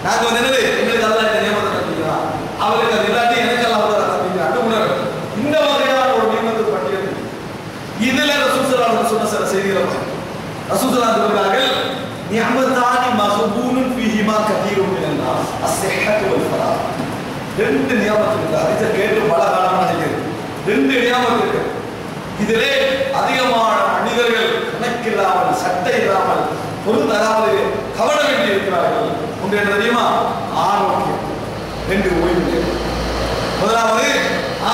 நாங்க வந்து என்னது எங்களுக்கு அல்லாஹ் இந்த நியமத்தை தந்திருக்கிறான், அவருக்கு அது இல்லாட்டி எனக்கு அல்லாஹ் தந்திருக்கிறான் உணர்வு. இந்த வகையான ஒரு நியமத்து பட்டியல் இதுல ரசூல் ஸல்லல்லாஹு அலைஹி வஸல்லம் சில செய்திகளை ரசூல் ஸல்லல்லாஹு அலைஹி சொல்றார்கள், நிஅமத்தானி மஸ்பூனுன் ஃபீஹிமா கதீரும் மினன் நாஸ் அஸ்ஸிஹ்ஹத்து வல் ஃபராக். ரெண்டு நியமத்து இருக்கு. அதை கேட்டு பல காலமா நினைக்கிறேன். ரெண்டு நியமத்து இருக்கு. இதிலே அதிகமான மனிதர்கள் கணக்கில்லாமல் சட்டை இல்லாமல் பொருள் தராமல் கவன வேண்டி இருக்கிறார்கள். ஒன்று என்ன தெரியுமா? ஆரோக்கியம். ரெண்டு ஓய்வு நேரம். முதலாவது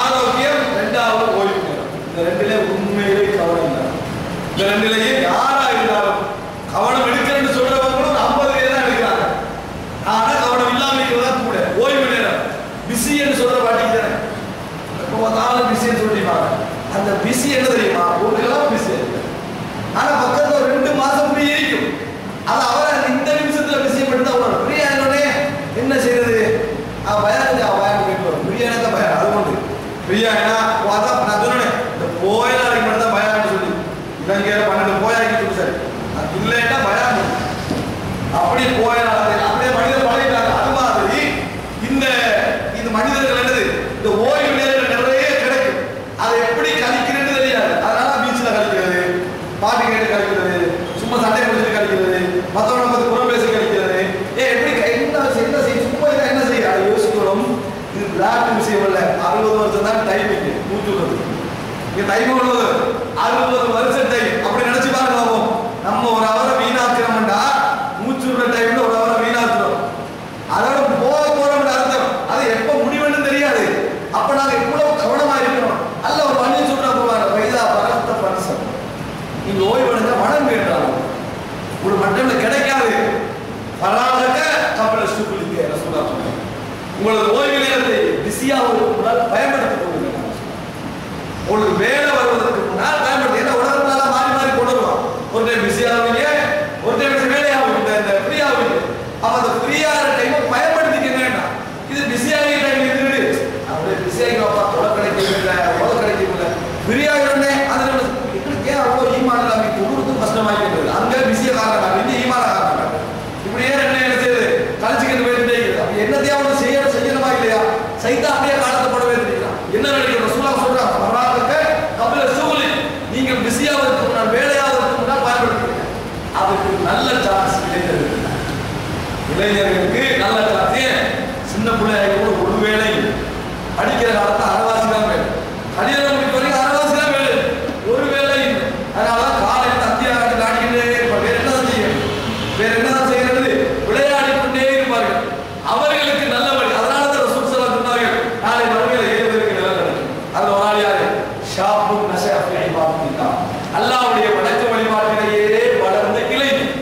ஆரோக்கியம், இரண்டாவது ஓய்வு நேரம். இந்த ரெண்டிலே உண்மையிலே கவனம் இல்லை. இந்த ரெண்டிலேயே யாரா இருந்தாலும் கவனம் எடுக்கிறேன்னு சொல்றவங்களும் 50 பேர் தான் எடுக்கிறாங்க. ஆனா கவனம் இல்லாம இருக்கிறதா கூட. ஓய்வு நேரம் பிஸி என்று சொல்ற பாட்டிக்கு தானே எப்போ பார்த்தாலும் பிஸின்னு சொல்லிப்பாங்க. அந்த பிஸி என்ன தெரியுமா? ஒரு கிலோ பிஸி இருக்கு, ஆனா பக்கத்துல ஒரு 2 மாசம் ஃப்ரீ இருக்கும். அது அவரை இந்த நிமிஷத்துல பிஸியை மட்டும் தான் வரும். ஃப்ரீ ஆனோடனே என்ன செய்யறது? பயம் கேட்டு வரும். ஃப்ரீயான பயம் அது கொண்டு ஃப்ரீயா ஏன்னா அதான் நான் சொன்னேன், இந்த போயினாலைக்கு மட்டும் தான் பயான்னு சொல்லி இவங்க 12 போயாக்கி சொல்லி சார் இல்லைன்னா பயம் அப்படி போயினால அப்படியே மனிதர் பழகிட்டாங்க. அது மாதிரி இந்த மனிதர்கள் என்னது இந்த ஓய்வு நேரங்கள் நிறைய கிடைக்கும். அதை எப்படி கழிக்கிறேன்னு தெரியாது. அதனால பீச்சில் கழிக்கிறது, பாட்டு கேட்டு கழிக்கிறது, சும்மா சண்டை முடிச்சுட்டு கழிக்கிறது, மற்றவனை பற்றி புறம் பேசி கழிக்கிறது. எப்படி என்ன செய்ய சும்மா இதை என்ன செய்ய அதை யோசிக்கணும். இது விளையாட்டு விஷயம் இல்லை. 60 வருஷம் தான் டைமிங் மூச்சு விடுறது. இங்கே டைம் உள்ளது 60 வருஷம் டைம். அப்படி நினைச்சு பாருங்க. நம்ம ஒரு அவரை வீணாக்கிறோம்டா மூச்சு விடுற டைம்ல ஒரு அவரை வீணாக்குறோம். அதோட போறோம்னு அர்த்தம். அது எப்ப முடிவுன்னு தெரியாது. அப்ப நாங்க எவ்வளவு கவனமா இருக்கணும். அல்ல ஒரு மனித சொல்றா போவாங்க, வைதா பரத்த பரிசம், நீங்க ஓய்வு எடுத்தா மனம் கேட்டாலும் ஒரு மட்டம்ல கிடைக்காது. பராதக கப்பல சுக்குலிக்க ரசூலா சொன்னாங்க, உங்களது ஓய்வு நேரத்தை பிஸியாக முன்னால் பயன்படுத்திக் கொள்ளுங்க. உங்களுக்கு வேலை வருவதற்கு முன்னால் பயன்படுத்தி. ஏன்னா உலகத்தால மாறி மாறி கொண்டு வருவான். ஒரு டைம் பிஸியாகவீங்க, ஒரு டைம் வேலையாகும், இந்த ஃப்ரீயாகும். அப்ப அந்த ஃப்ரீயான டைமை பயன்படுத்திக்க வேண்டாம். இது பிஸியாக டைம் இருக்குது, அப்படியே பிஸியாகி வாப்பா தொலை கிடைக்கவில்லை, உலக கிடைக்கவில்லை, ஃப்ரீயாகிடனே அது எங்களுக்கு ஏன் அவ்வளோ ஈமான இல்லாமல் கொடுத்து கஷ்டமாகின்றது. அங்க பிஸியை காரணம் இங்கே ஈமான காரணம். இப்படியே என்ன செய்யுது கழிச்சுக்கிட்டு போயிட்டே இருக்குது. அப்படி என்னத்தையா ஒன்று செய்யணுமா இல்லையா? சைத்தா அப்படியே காலத்தப்படவே தெரியுறான். என்ன நினைக்கிறோம்? ரசூலா சொல்றாங்க, பராதக கபில சுகுலி, நீங்க பிஸியாவதற்கு முன்னால் வேலையாவதற்கு முன்னால் பயன்படுத்துங்க. அதுக்கு நல்ல சான்ஸ் இளைஞர்களுக்கு நல்ல சான்ஸ். சின்ன பிள்ளைங்க ஒரு வேலை படிக்கிற காலத்தை அரைவாசி தான் வேலை, கல்யாணம் முடிக்க வரைக்கும் அரைவாசி தான் வேலை, ஒரு வேலை. அதனால காலையில் தத்தியாக ஆடிக்கிட்டே இருப்பார். வேற என்னதான் செய்யணும்? வேற என்னதான் செய்யறது? விளையாடி கொண்டே இருப்பார்கள். அவர்களுக்கு நல்ல வழி. அதனால தான் ரசூல் ஸல்லல்லாஹு அலைஹி சொன்னார்கள், நாளை மறுமையில் 7 பேருக்கு நிலம் கிடைக்கும். அதுல ஒரு ஆள் யாரு? ஷாபு நஷஅ ஃபீ இபாதத்தில்லாஹ், அல்லாஹ்வுடைய வணக்க வழிபாட்டிலேயே வளர்ந்த இளைஞன்.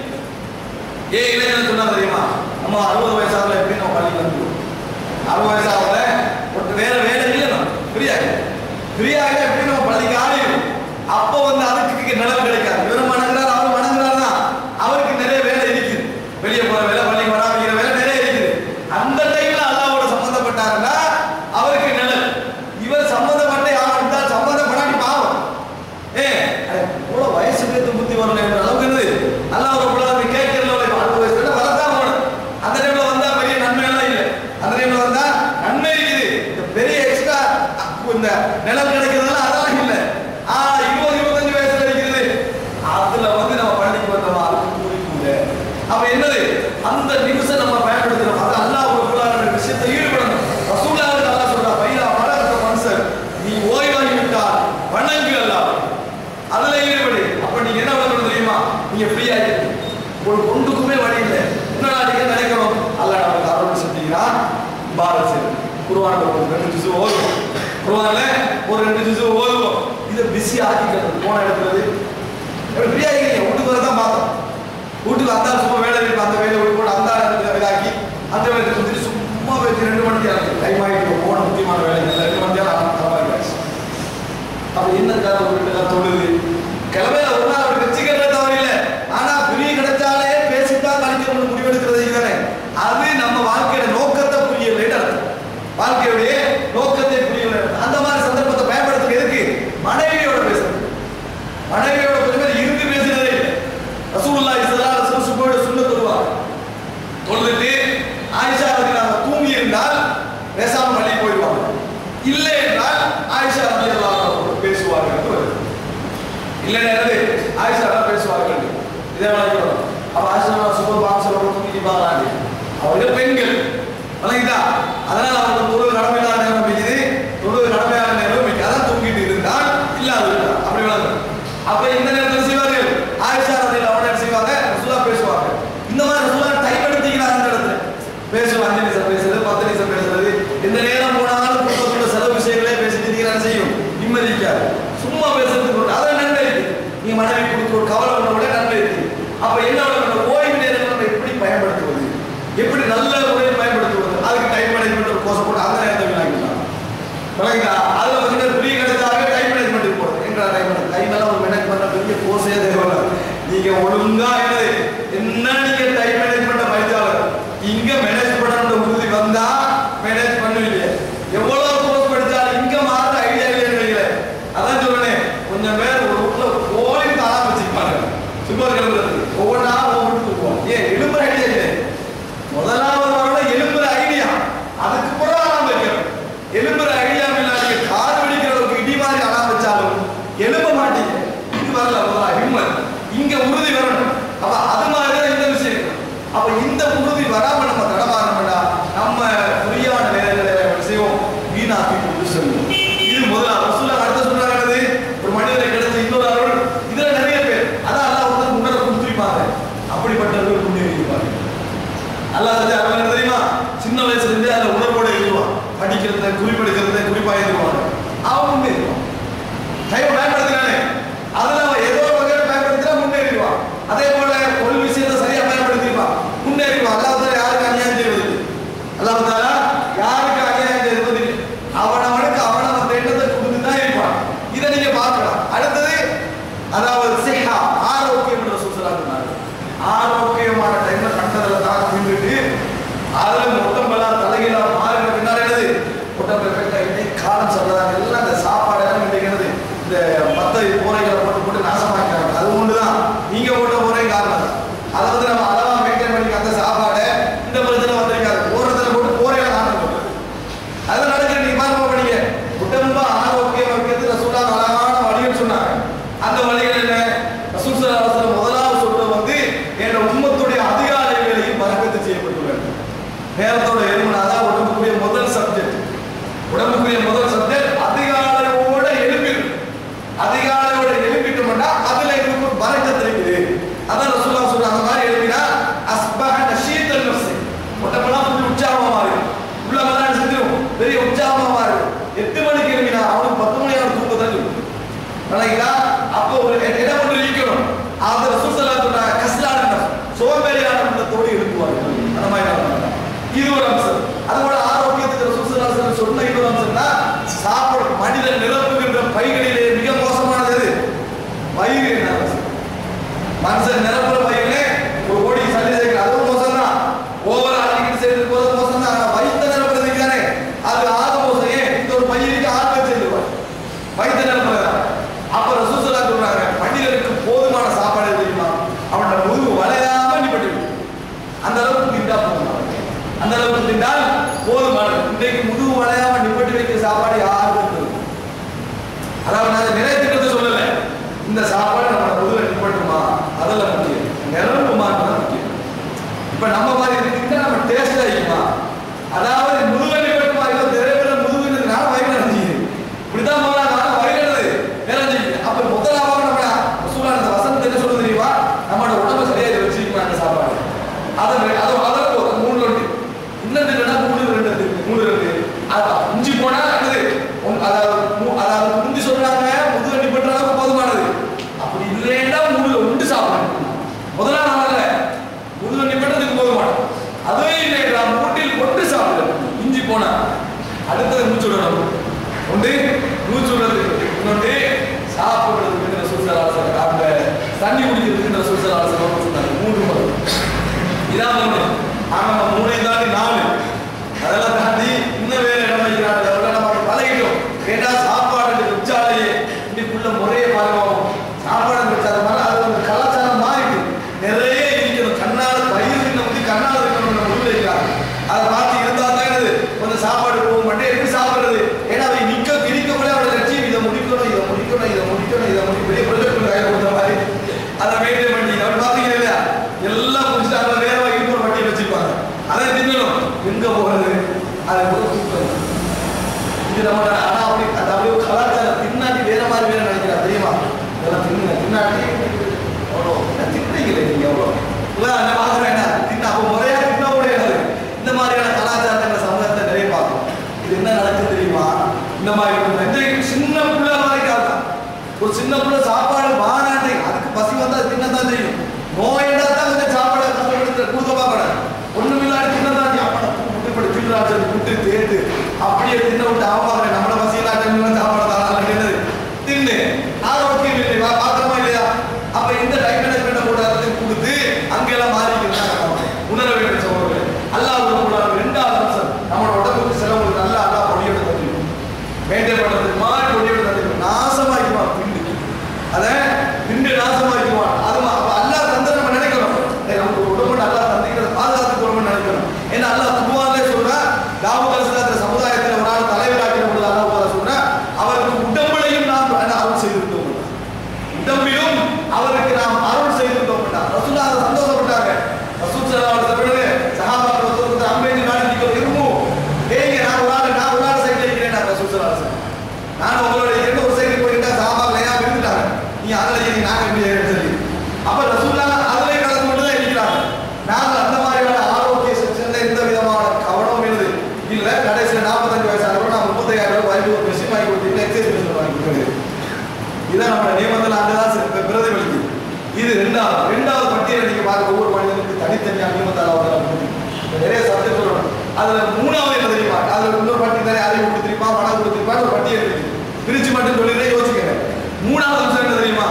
ஏன் இளைஞன் சொன்னா தெரியுமா? நம்ம 60 வயசாகல எப்படி நம்ம பள்ளிக்கு வந்துடுவோம்? 60 வயசாகல ஒரு வேற வேலை இல்லை, நம்ம ஃப்ரீயாக எப்படி நம்ம பள்ளிக்கு ஆடிடும். அப்போ வந்து அதுக்கு நிலம் கிடைக்காது. இவரும் வணங்குறாரு, அவரும் வணங்குறாரு தான். அவருக்கு நிறைய வேலை இருக்குது, வெளியே போற வேலை, பள்ளிக்கு வராமிக்கிற வேலை நிறைய இருக்குது. அந்த டைம்ல அல்லாஹ்வோட சம்பந்தப்பட்டாருன்னா அவருக்கு நிலம். இவர் சம்பந்தப்பட்ட யாரும் சம்பந்தப்படாட்டி பாவம். இவ்வளோ வயசு பேத்து புத்தி வரல என்ற அளவுக்கு இருக்குது. அல்லாஹ் ஒரு பிள்ளை கேட்கறதுல 60 வயசுல வரதான் போகணும். அந்த டைம்ல வந்தா பெரிய நன்மை எல்லாம் இல்லை. அந்த டைம்ல வந்தா நன்மை இருக்குது. இந்த பெரிய எக்ஸ்ட்ரா இந்த நிலம் கிடைக்கிறதுல அதெல்லாம் இல்லை. 20-25 வயசுல இருக்குது. அதுல வந்து நம்ம பள்ளிக்கு வந்தோமா அதுக்கு கூடிக்கூட அப்ப என்னது அந்த நிமிஷம் நம்ம பயன்படுத்துறோம். அது அல்லாஹ் ஒரு புலான விஷயத்தை ஈடுபடணும். ரசூலுல்லாஹி அல்லாஹ் சொல்றா, பைலா பரகத்த மனுஷர், நீ ஓய்வாகி விட்டால் வணங்கு அல்லாஹ், அதுல ஈடுபடு. அப்ப நீங்க என்ன பண்ணணும் தெரியுமா? நீங்க ஃப்ரீயா இருக்கீங்க, உங்களுக்கு ஒன்றுக்குமே வழி இல்லை. என்னடா நீங்க நினைக்கணும்? அல்லாஹ் நமக்கு அருள் செஞ்சுக்கிறான். பாரத் சரி குர்ஆன்ல ஒரு 2 ஜுஸ் ஓதுவோம். குர்ஆன்ல ஒரு 2 ஜுஸ் ஓதுவோம். இதை பிஸி ஆக்கிக்கிறது. போன இடத்துல ஃப்ரீயா இருக்கீங்க, வீட்டுக்கு வரதான் பார்த்தோம். வீட்டுக்கு அந்த சும்மா வேலை இருக்கு, அந்த வேலை விட்டு போட்டு அந்த இதாக்கி அந்த வேலை கொடுத்துட்டு சும்மா வச்சு 2 மணிக்கு ஆகும். டைம் ஆகிட்டு போன முக்கியமான வேலைகள் 2 மணி நேரம் தரமாயிருக்காச்சு. அப்ப என்ன காரணம்? ஒரு 2 நாள் தொழுது கிளம்பையில ஒரு நாள் அப்படி வச்சுக்கிறதே தவறு இல்லை. ஆனா ஃப்ரீ கிடைச்சாலே பேசித்தான் கழிக்கணும்னு முடிவெடுக்கிறது தானே. அது நம்ம வாழ்க்கையோட நோக்கத்தை புரியலைன்னு அர்த்தம். வாழ்க்கையுடைய நோக்கத்தை புரியல. அந்த மாதிரி சந்தர்ப்பத்தை பயன்படுத்துறது எதுக்கு? மனைவியோட பேசுறது. மனைவியோட கொஞ்சம் இருந்து பேசுறதே இல்லை. ரசூலுல்லாஹி ஸல்லல்லாஹு அலைஹி வஸல்லம் சுன்னத் சொல்லுவாங்க. தொழுதுட்டு இல்லைன்னா என்னது ஆயிஷா பேசுவார்கள் இதே மாதிரி அவ ஆயிஷா சூப்பர் பாக்ஸில் தூக்கிப்பாங்க அவர்கள் பெண்கள் வழங்கிட்டா அதனால அவங்க தொழுது கடமையான நேரம் பெய்யுது தொழுது கடமையான நேரம் அதான் தூங்கிட்டு இருந்தால் இல்லாது அப்படி வளர்ந்து அப்ப இந்த நேரத்தில் செய்வார்கள் ஆயிஷா ரலியல்லாஹு அன்ஹா அவர்கள் செய்வாங்க ரசூலா பேசுவாங்க இந்த மாதிரி ரசூலா டைம் எடுத்துக்கிறாங்க அந்த இடத்துல பேசுவாங்க 5 நிமிஷம் பேசுறது 10 நிமிஷம் பேசுறது எந்த நேரம் போனாலும் குடும்பத்தோட செலவு விஷயங்களே பேசிட்டு இருக்கிறாங்க செய்யும் நிம்மதிக்காது சும்மா பேசுறதுக்கு அதான் நன்மை இருக்கு நீ மனைவி கொடுத்து ஒரு கவலை பண்ண விட நன்மை இருக்கு அப்ப என்ன ஓய்வு நேரத்தை நம்ம எப்படி பயன்படுத்துவது எப்படி நல்ல முறையில் பயன்படுத்துவது அதுக்கு டைம் மேனேஜ்மெண்ட் ஒரு கோர்ஸ் போட்டு அந்த நேரத்தை வீணாக்கிடலாம் வழங்கிட்டா அதுல வந்து ஃப்ரீ கிடைச்சாவே டைம் மேனேஜ்மெண்ட் போடுறது எங்க டைம் எல்லாம் ஒரு மேனேஜ் பண்ண பெரிய கோர்ஸே தேவை நீங்க ஒழுங்கா என்ன நீங்க டைம் மேனேஜ்மெண்ட் படிச்சாலும் இங்க மேனேஜ் பண்ண உறுதி வந்தா மேனேஜ் பண்ணுவீங்க எவ்வளவு கோர்ஸ் படிச்சாலும் இங்க மாற ஐடியா இல்லைன்னு அதான் சொல்றேன் கொஞ்சம் பேர் ஒரு வீட்டுல கோழி தாளா வச்சுப்பாங்க சும்மா கிளம்புறது ஒவ்வொன்றா ஒவ்வொன்று தூக்குவோம் ஏன் எழும்புற ஐடியா இல்லை முதலாவது வரோட எழும்புற ஐடியா அதுக்கு கூட அலாம் வைக்கணும் எழும்புற ஐடியா இல்லாத காது வெடிக்கிற அளவுக்கு இடி மாதிரி அலாம் வச்சாலும் எழும்ப மாட்டீங்க இது வரல முதலா ஹிம்மத் இங்க உறுதி வரணும் அப்ப அது மாதிரி இந்த விஷயம் அப்ப இந்த உறுதி வராம நம்ம தடமாறோம்னா நம்ம புரியான நேரங்களை செய்வோம் வீணாக்கி கொண்டு செல்வோம் இது முதலாவது ரசூலுல்லாஹ் அடுத்து சொன்னாங்க ஒரு மனிதரை கிடைச்ச இன்னொரு அருள் இதுல நிறைய பேர் அதான் அல்லாஹ் வந்து முன்னர கொடுத்துருப்பாங்க அப்படிப்பட்டவர்கள் முன்னேறிப்பாங்க அல்லாஹ் சஜா அருள் தெரியுமா சின்ன வயசுல இருந்தே அந்த உணர்வோட இருப்பான் படிக்கிறத குறிப்பா இருப்பாங்க அவன் முன்னேறிவான் டைம் பயன்படுத்தினானே அதுல அவன் ஏதோ ஒரு வகையில் பயன்படுத்தினா முன்னேறிவான் அதே போல ஒரு விஷயத்தை சரியா பயன்படுத்திப்பான் முன்னேறிவான் அல்லாஹ் யாருக்கு அநியாயம் செய்வது அல்லாஹ் தாலா யாருக்கு அநியாயம் செய்வது அவனவனுக்கு அவனவன் எண்ணத்தை கொடுத்துதான் இருப்பான் இதை நீங்க பார்க்கலாம் அடுத்தது அதாவது சிஹா ஆரோக்கியம் என்று சொல்றாங்க ஆரோக்கியமான டைம்ல கண்டதுல தான் நின்றுட்டு அதுல மொத்தம்பலா தலைகீழா மாறின பின்னால என்னது மொத்தம் பெர்ஃபெக்டா காலம் சொல்றதாங்க எல்லாம் அந்த சாப்பாடு எல்லாம் நினைக்கிறது இந்த மத்த போரைகளை போட்டு நாசமாக்கிறாங்க அது ஒண்ணுதான் நீங்க போட்ட போறே காரணம் அதை வந்து நம்ம அளவா மெயின்டைன் பண்ணி அந்த சாப்பாடை இந்த பிரச்சனை வந்திருக்காது போறதுல போட்டு போரையில காரணம் போட்டு அது நடக்கிற நீங்க பாருங்க பண்ணீங்க உடம்ப ஆரோக்கியம் வைக்கிறது ரசூலுல்லாஹ் அழகான வழிகள் சொன்னாங்க அந்த வழிகள் என்ன ரசூல் ஸல்லல்லாஹு அலைஹி வஸல்லம் முதலாவது சொல்றது வந்து என் உம்மத்துடைய அதிகாலை வேளையில் பரக்கத்து செய்யப்பட்டுள்ளது நேரத்தோட எழுப்புனாதான் உடம்புக்குரிய முதல் சப்ஜெக்ட் அதிகாலையோட எழுப்பிட்டோம்னா அதுல எனக்கு ஒரு பரக்கத்து இருக்குது அதான் ரசூலுல்லாஹ் சொல்றாங்க அந்த மாதிரி எழுப்பினா அஸ்பஹ நஷீதன் நஃப்ஸி உடம்பெல்லாம் கொஞ்சம் உற்சாகமா மாறும் உள்ளமெல்லாம் செஞ்சிடும் பெரிய உற்சாகமா மாறும் 8 மணிக்கு எழுப்பினா அவனுக்கு 10 மணி ஆகும் தூக்கத்தான் சொல்லும் நினைக்கிறா அப்போ ஒரு இடம் ஒன்று இருக்கணும் அது ரசூல் ஸல்லல்லாஹு அலைஹி வஸல்லம் கஸ்லான சோம்பேறியான உள்ளத்தோடு எழுப்புவார்கள் அந்த மாதிரி இது ஒரு அம்சம் அதுபோல ஆரோக்கியத்துக்கு ரசூல் ஸல்லல்லாஹு அலைஹி வஸல்லம் சொன்ன இன்னொரு அம்சம்னா சாப்பிட மனிதன் நிரப்புகின்ற பைகளிலே மிக மோசமானது எது வயிறு மனுஷன் நிரப்புற பையிலே ஒரு கோடி சளி சேர்க்கிற அதுவும் மோசம் தான் ஓவர் ஆடிக்கிட்டு சேர்த்து போது மோசம் தான் வயிற்று நிரப்புறதுக்கு தானே அது ஆக மோசம் ஏன் இந்த ஒரு பையனுக்கு ஆட்கள் சேர்ந்துருவாங்க வயிற்று நிரப்புறதா அப்ப ரசூல் ஸல்லல்லாஹு அலைஹி வஸல்லம் சொல்றாங்க மனிதனுக்கு போதுமான சாப்பாடு தெரியுமா அவனோட முதுகு வளையாம நிப்பட்டு அந்த அளவுக்கு திண்டா போதும் அந்த அளவுக்கு திண்டால் போதுமானது இன்றைக்கு முதுகு வளையாம நிப்பட்டு வைக்கிற சாப்பாடு யாருக்கும் இருக்கும் அதாவது நான் நிறைய திட்டத்தை சொல்லல இந்த சாப்பாடு நம்ம முதுகுல நிப்பட்டுமா அதெல்லாம் முக்கியம் நிரம்புமா முக்கியம் இப்ப நம்ம மாதிரி திட்டா நம்ம டேஸ்ட் ஆகிக்குமா அதாவது முதுகுல நிப்பட்டுமா இல்லை நிறைய பேர் முதுகுனால வயிறு நினைஞ்சிது இப்படிதான் போனா வயிறு நிறைஞ்சிக்கு அப்ப முதலாவது நம்ம ரசூலுல்லாஹ் அந்த வசனத்தை என்ன சொல்றது தெரியுமா நம்மளோட உடம்பு சரியா வச்சிருக்கோம் அந்த சாப்பாடு அதை போதும் 3 ரொட்டி இன்னும் இல்லைன்னா 3 2 அது இஞ்சி போனா அதாவது முந்தி சொல்றாங்க முதுகு நிப்பட்டுற அளவுக்கு போதுமானது அப்படி இல்லைன்னா 3 உண்டு சாப்பிடணும் முதலாம் நாள்ல முதுகு நிப்பட்டுறதுக்கு போதுமானது அதுவே இல்லைன்னா 3 ஒன்று சாப்பிடணும் இஞ்சி போனா அடுத்தது மூச்சு விடணும் ஒன்று மூச்சு விடுறதுக்கு இன்னொன்று சாப்பிடுறதுக்கு ரசூல் ஸல்லல்லாஹு அலைஹி வஸல்லம் தண்ணி குடிக்கிறதுக்கு ரசூல் ஸல்லல்லாஹு அலைஹி வஸல்லம் சொன்னாங்க 3 முறை இதான் ஒன்று ஆனா 3 தாண்டி 4 அதெல்லாம் தாண்டி இன்னும் வேற இடம் வைக்கிறாங்க அதெல்லாம் நம்ம பழகிட்டோம் கேட்டா சாப்பாடு வச்சாலேயே இன்னைக்குள்ள முறையை பாருவோம் சாப்பாடு வச்சாதனால அது ஒரு கலாச்சாரம் மாறிட்டு நிறைய இருக்கணும் கண்ணால பயிர் வந்து கண்ணால இருக்கணும் முடிவு வைக்கிறாங்க அதை பார்த்து இருந்தா தான் கொஞ்சம் சாப்பாடு போக மாட்டேன் எப்படி சாப்பிட என்ன பாக்குறேன் என்ன தின்ன அப்ப முறையா தின்ன முடியாது. இந்த மாதிரியான கலாச்சாரத்தை சமூகத்தை நிறைய பார்க்கணும். இது என்ன நடக்குது தெரியுமா? இந்த மாதிரி சின்ன பிள்ளை வரைக்கும் ஒரு சின்ன பிள்ளை சாப்பாடு வானாட்டை அதுக்கு பசி வந்தா தின்னதான் தெரியும். நோயண்டா தான் கொஞ்சம் சாப்பாடு கஷ்டப்படுத்த கொடுக்க பார்க்கணும். ஒண்ணுமில்லாடி தின்னதான் அப்பட இப்படி தின்னாச்சு புட்டு தேர்த்து அப்படியே தின்ன விட்டு ஆவாங்க. நம்மள பசியில்லாட்டம் சாப்பாடு தான் தின்னு ஆரோக்கியம் இல்லையா பாத்திரமா இல்லையா? அப்ப இந்த டைம் மேனேஜ்மெண்ட் கூடாது கொடுத்து அங்கெல்லாம் மாறிக்கிறாங்க. உணர வேண்டும் சகோதரர்களே. அல்லாஹ் ரெண்டாவது அம்சம் நம்மளோட உடம்புக்கு செலவு நல்லா அல்லாஹ் பொடியோட தந்துடும். மெயின்டைன் பண்றதுக்கு மாதிரி பொடியோட தந்துடும். நாசமாக்குவான் திண்டு. அதை திண்டு நாசமாக்குவான். அது அல்லாஹ் தந்து நம்ம நினைக்கிறோம். நமக்கு உடம்பு நல்லா தந்திக்கிறத பாதுகாத்து கொள்ளணும்னு நினைக்கிறோம். ஏன்னா அல்லாஹ் குர்ஆன்ல சொல்றா தாவூத் அலைஹிஸ்ஸலாம் சமுதாயத்தில் ஒரு நாள் தலைவராக்கின பொழுது அல்லாஹ் சொல்றா அவருக்கு உடம்புலையும் நாம் அருள் செய்திருந்தோம். உடம்பிலும் அவருக்கு நாம் அருள் செய்திருந்தோம். ரசூலுல்லாஹ் சந்தோஷப்பட்டாங்க. ரசூல் ஸல்லல்லாஹு அலைஹி வஸல்லம் சஹாபாக்கள் ரசூலுல்லாஹ் அம்பேனி நாடிக்கு இருமு ஏங்க நான் ஒரு நாள் சைடுல இருக்கிறேன். ரசூல் ஸல்லல்லாஹு அலைஹி வஸல்லம் நான் உங்களோட இரண்டு ஒரு சைடு போயிட்டா சஹாபாக்கள் ஏன் விட்டுட்டாங்க. நீ அதுல ஏறி நான் எப்படி ஏறேன்னு சொல்லி அப்ப ரசூலுல்லாஹ் அதுல கலந்து கொண்டு தான் இருக்கிறாங்க. நாங்கள் அந்த மாதிரியான ஆரோக்கிய செக்ஷன்ல எந்த விதமான கவனமும் இல்லை. இல்ல கடைசியில 45 வயசானவங்க நான் 35,000 ரூபாய்க்கு ஒரு மெஷின் வாங்கி கொடுத்தீங்க எக்ஸசைஸ் மிஷின் வாங்கி கொடுக்குறது. இதான் நம்ம நியமத்தில் அங்கதான் பிரதிபலிக்குது. இது ரெண்டாவது பட்டியலை நீங்க பாருங்க. ஒவ்வொரு மனிதனுக்கு தனித்தனியாக நியமத்தால் நிறைய சப்ஜெக்ட் சொல்லணும். அதுல மூணாவது என்ன தெரியுமா? அதுல இன்னொரு பட்டியல் நிறைய அறிவு கொடுத்திருப்பா பணம் கொடுத்திருப்பா ஒரு பட்டியல் இருக்கு. பிரிச்சு மட்டும் சொல்லிடுறேன் யோசிக்கிறேன். மூணாவது அம்சம் என்ன தெரியுமா?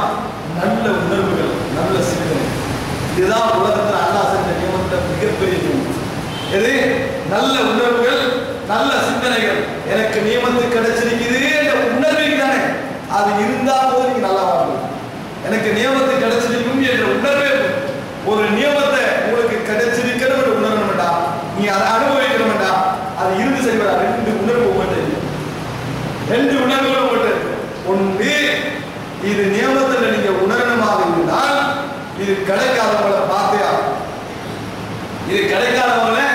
நல்ல உணர்வுகள் நல்ல சிந்தனை. இதுதான் உலகத்தில் அல்லாஹ் செஞ்ச நியமத்தில் மிகப்பெரிய நியமம். எது? நல்ல உணர்வுகள் நல்ல சிந்தனைகள். எனக்கு நியமத்து கிடைச்சிருக்குது என்ற உணர்வு தானே அது இருந்தா போது நீங்க நல்லா வாழணும். எனக்கு நியமத்து கிடைச்சிருக்கும் என்ற உணர்வே ஒரு நியமத்தை உங்களுக்கு கிடைச்சிருக்கிற உணரணும் வேண்டாம். நீ அதை அனுபவிக்கணும் வேண்டாம். அது இறுதி செய்வதா ரெண்டு உணர்வு உங்கள்கிட்ட ரெண்டு உணர்வுகள் உங்கள்கிட்ட ஒன்று இது நியமத்தில் நீங்க உணரணுமாக இருந்தால் இது கிடைக்காதவங்களை பார்த்தே இது கிடைக்காதவங்களை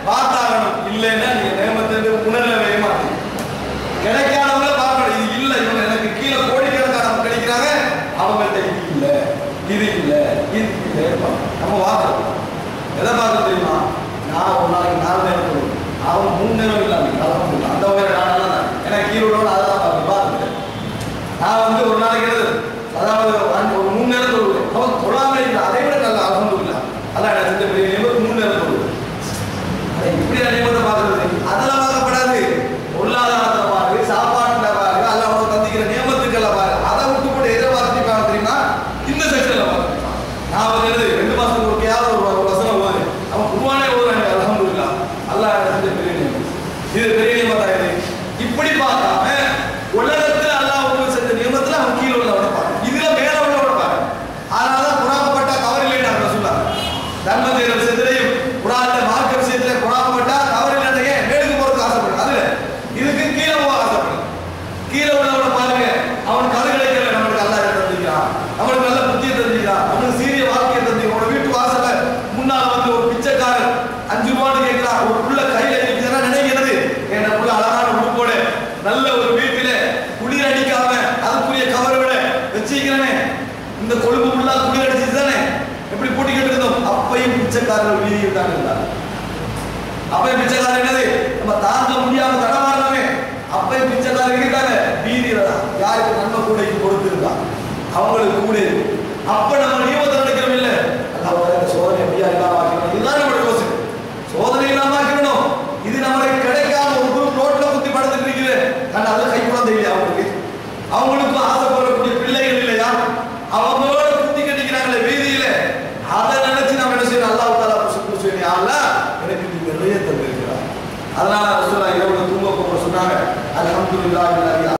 பார்த்தாகணும். இல்லைன்னா நீங்க நியமத்தை உணரவே மாட்டீங்க. கிடைக்காதவங்களை பார்க்கணும். இது இல்லை இவங்க எனக்கு கீழே கோடிக்கணக்கான கிடைக்கிறாங்க அவங்கள்ட்ட இது இல்லை இது இல்லை இது இல்லை நம்ம பார்க்கணும். எதை பார்க்க தெரியுமா? நான் ஒரு நாளைக்கு 4 நேரம் போடுவேன். அவன் 3 நேரம் இல்லாமல் அந்த வகையில் நான் தான் எனக்கு கீழே உள்ளவன் அதை தான் பார்த்துட்டேன். நான் ஒரு நாளைக்கு அதாவது ஒரு 3 நேரம் தொழுவேன். அவன் தொழாமல் இல்லை அதை விட நல்ல அல்ஹம்துலில்லாஹ் அதான் எனக்கு செஞ்ச பெரிய நியமம் 3 நேரம் தொழுவேன். அதை இப்படி நியமத்தை பார்க்கறது அதெல்லாம் பார்க்கப்படாது. பொருளாதாரத்தில் பாரு சாப்பாட்டுல பாரு அல்லாஹ் தந்திக்கிற நியமத்துக்கெல்லாம் பாரு. அதை விட்டு போட்டு எதை பார்த்துட்டு தெரியுமா? இந்த செக்ஷன்ல பார்த்துருப்பான். நான் எழுது 2 மாசத்துக்கு ஒரு வசனம் ஓது அவன் குர்ஆனே ஓதுறாங்க. அல்ஹம்துலில்லாஹ் அல்லாஹ் செஞ்ச பெரிய நியமம். இது பெரிய நியமத்தா இது. இப்படி பார்க்காம உலகத்தில் அல்லாஹ் உங்களுக்கு செஞ்ச நியமத்துல அவன் கீழே உள்ளவனை பாரு. இதுல மேல உள்ளவனை பாரு. அதனாலதான் குரான்பட்டா தவறில்லை நான் சொல்லுவாங்க. தர்ம செய்கிற விஷயத்திலையும் குரான்ல மார்க்க விஷயத்துல குரான்பட்டா தவறில்லை. ஏன் மேலுக்கு போறதுக்கு ஆசைப்படும். அதுல இதுக்கு கீழே போக ஆசைப்படும். கீழே உள்ளவனை பாருங்க. அவனுக்கு அது கிடைக்கல. நம்மளுக்கு அல்லாஹ் தந்திக்கிறான். நம்மளுக்கு நல்ல புத்தியை தந்திக்கிறான். நம்மளுக்கு சீரிய வாழ்க்கையை தந்திக்கிறான். உங்களோட வீட்டு வாசல முன்னால் ஒரு பிச்சைக்காரர் 5 ரூபான்னு கேட்கிறான். ஒரு புள்ள கையில இருக்குதுன்னா நினைக்கிறது என் புள்ள அழகான உடுப்போட நல்ல ஒரு வீட்டில குளிர் அடிக்காம அதுக்குரிய கவரோட வச்சுக்கிறேனே இந்த கொழுப்பு புள்ளா குளிர் அடிச்சு தானே எப்படி பூட்டிக்கிட்டு இருந்தோம். அப்பையும் பிச்சைக்காரர்கள் வீதியில் தான் இருந்தார். அப்பையும் பிச்சைக்காரர் என்னது நம்ம தாங்க முடியாம தடமாறவே அப்பையும் பிச்சைக்காரர் இருக்காங்க வீதியில தான். யாருக்கு நன்மை கூடைக்கு கொடுத்துருக்கா அவங்களுக்கு கூட அப்ப நம்ம நியமத்தை நினைக்கிறோம். இல்ல அல்லாஹ் சோதனை எப்படியா இல்லாம ஆக்கணும். இதுதான் நம்மளோட யோசனை. சோதனை இல்லாம ஆக்கணும். இது நம்மளுக்கு கிடைக்காம ஒரு குரூப் ரோட்ல குத்தி படுத்துட்டு இருக்குது. ஆனா அதுல கை குழந்தை இல்லையா அவங்களுக்கு? அவங்களுக்கும் ஆசைப்படக்கூடிய பிள்ளைகள் இல்லையா? அவங்களோட குத்தி கட்டிக்கிறாங்களே வீதியில. அதை நினைச்சு நம்ம என்ன செய்யணும்? அல்லாஹ் தஆலா புசுக்கு அல்லாஹ் எனக்கு நீ நிறைய தந்திருக்கிறார். அதனால ரசூலுல்லாஹ் இரவுல தூங்க போக சொன்னாங்க. அல்ஹம்துலில்லாஹ்